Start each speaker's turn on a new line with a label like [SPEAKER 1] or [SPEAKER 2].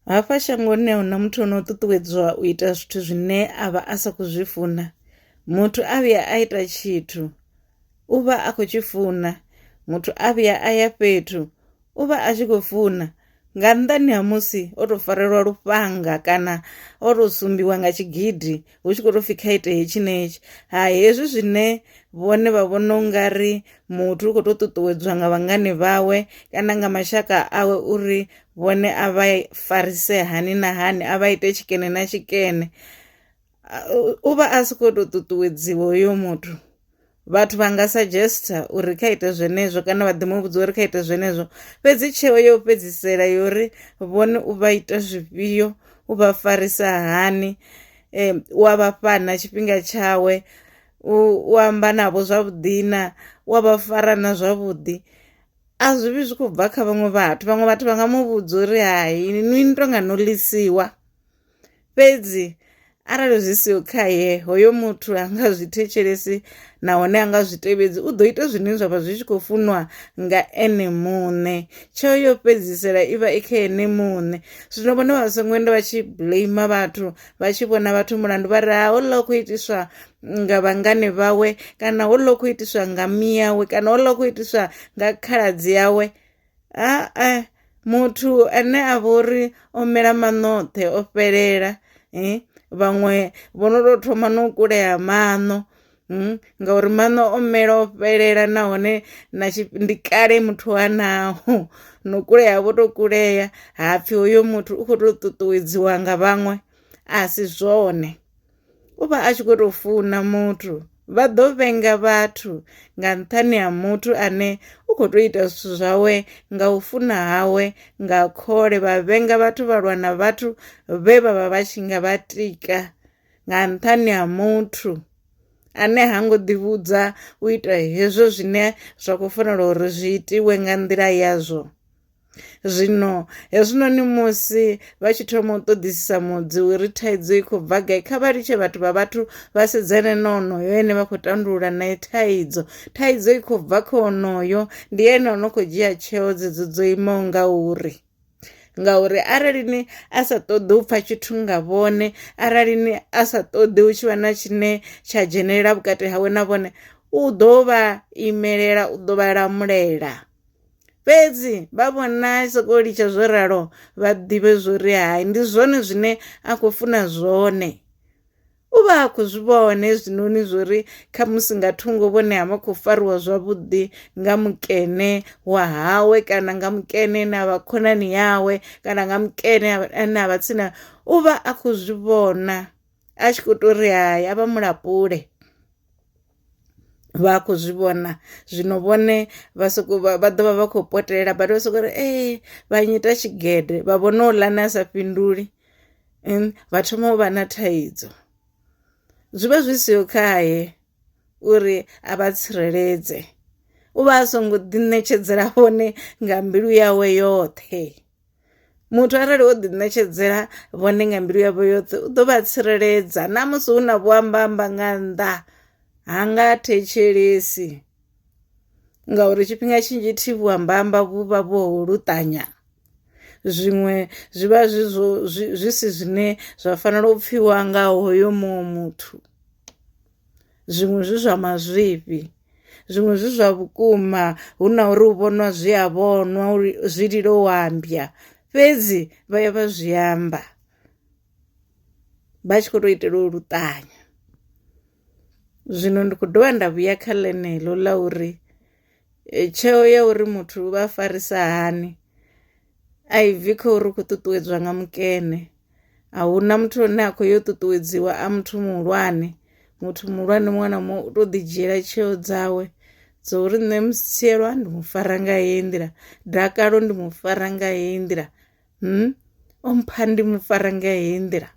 [SPEAKER 1] Hafha shangoni huna muthu ono ṱuṱuwedzwa u ita zwithu zwine avha a sa khou zwi funa. Muthu a vhuya a ita tshithu u vha a khou tshi funa, muthu a vhuya a ya fhethu u vha a tshi khou funa, nga nnḓani ha musi o to farelwa lufhanga kana o to sumbiwa nga tshigidi hu tshi khou tou pfhi kha ite hetshi na hetshi. Hezwi zwine vhone vha vhona u nga ri muthu u khou tou ṱuṱuwedzwa nga vhangane vhawe kana nga mashaka awe uri vhone a vha farise hani na hani, a vha ite tshikene na tshikene, u vha a si khou tou ṱuṱuwedziwa hoyo muthu. Vhathu vha nga suggester uri kha ite zwenezwo kana vha ḓi muvhudza uri kha ite zwenezwo, fhedzi tsheo yo fhedzisela yori vhone u vha ita zwifhio, u vha farisa hani, wa vhafha na tshifhinga tshawe, u amba navho zwavhuḓi na, wa vha fara na zwavhuḓi. A zwi vhi zwi khou bva kha vhaṅwe vhathu vha nga muvhudza uri hai ni tonga no ḽisiwa, fhedzi arali zwi siho khaye hoyo muthu ha nga zwi thetshelesi nahone a nga zwi tevhedzi, u ḓo ita zwine zwavha zwi tshi khou funwa nga ene muṋe. Tsheo yo fhedzisela ivha i kha ene muṋe. Zwino vhone vha songo enda vha tshi blame vhathu, vha tshi vhona vhathu mulandu vha ri houḽa u khou itiswa nga vhangane vhawe kana houḽa u khou itiswa nga miyawe kana houḽa u khou itiswa nga khaladzi yawe. Muthu ane a vha uri o mela maṋoṱhe o fhelela, vhaṅwe vho no tou thoma no kulea maṋo, ngauri maṋo o mela o fhelela nahone ndi kale muthu hanao no kulea vho to kulea, hapfi hoyo muthu u khou tou ṱuṱuwedziwa nga vhaṅwe. A si zwone, u vha a tshi khou tou funa muthu. Vha ḓo vhenga vhathu nga nṱhani ha muthu ane u khou tou ita zwithu zwawe nga u funa hawe nga khole, vha vhenga vhathu vha lwa na vhathu vhe vha vha vha tshi nga vha tika nga nṱhani ha muthu ane ha ngo ḓivhudza u ita hezwo zwine zwa khou fanela uri zwi itiwe nga nḓila yazwo. Zwino hezwinoni musi vha tshi thoma u ṱoḓisisa mudzi uri thaidzo i khou bva gai, kha vha litshe vhathu vha vhathu vha sedzane na onoyo ene vha khou tandulula naye thaidzo. Thaidzo i khou bva kha onoyo, ndi ene ono khou dzhia tsheo dzedzo dzo imaho ngauri arali ni a sa ṱoḓi u pfha tshithu nga vhone, arali ni a sa ṱoḓi hu tshi vha na tshine tsha dzhenelela vhukati hawe na vhone, u ḓo vha imelela, u ḓo vha lamulela. Fhedzi vha vhona sokou litsha zwo ralo vha ḓivhe zwori hai ndi zwone zwine a khou funa zwone. U vha a khou zwi vhona hezwinoni zwori kha musi nga thungo vhone ha vha khou fariwa zwavhuḓi nga mukene wa hawe kana nga mukene na vha khonani yawe kana nga mukene ane a vha tsini, u vha a khou zwi vhona a tshi khou tou ri hai a vha mulapule, vha khou zwi vhona. Zwino vhone vha ḓovha vha khou potelela badi vha sokou ri vha nyita tshigede, vha vhona houḽani a sa fhinduli, vha thoma u vha na thaidzo. Zwi vha zwi siho khaye uri a vha tsireledze, u vha a songo ḓi ṋetshedzela vhone nga mbilu yawe yoṱhe. Muthu arali o ḓi ṋetshedzela vhone nga mbilu yawe yoṱhe u ḓo vha tsireledza, na musi hu na vho amba nga nnḓa ha nga thetshelesi, ngauri tshifhinga tshinzhi thi vhu amba vhu vha vho luṱanya. Zwiṅwe zwi vha zwi si zwine zwa fanela u pfhiwa nga hoyo muṅwe muthu, zwiṅwe zwi zwa mazwifhi, zwiṅwe zwi zwa vhukuma hu na uri u vhonwa zwi a vhonwa uri zwi lilo u ambya, fhedzi vha ya vha zwi amba vha tshi khou tou itela u luṱanya. Zwino ndi khou dovha nda vhuya kha ḽeneḽo ḽa uri tsheo ya uri muthu vha farisa hani a i bvi kha uri u khou ṱuṱuwedzwa nga mukene. A hu na muthu ane a khou yo ṱuṱuwedziwa a muthu muhulwane. Muthu muhulwane muṅwe na muṅwe u tou ḓi dzhiela tsheo dzawe dzo uri nṋe musielwa ndi mu fara nga heyi nḓila, dakalo ndi mu fara nga heyi nḓila, o mpha ndi mu fara nga heyi nḓila.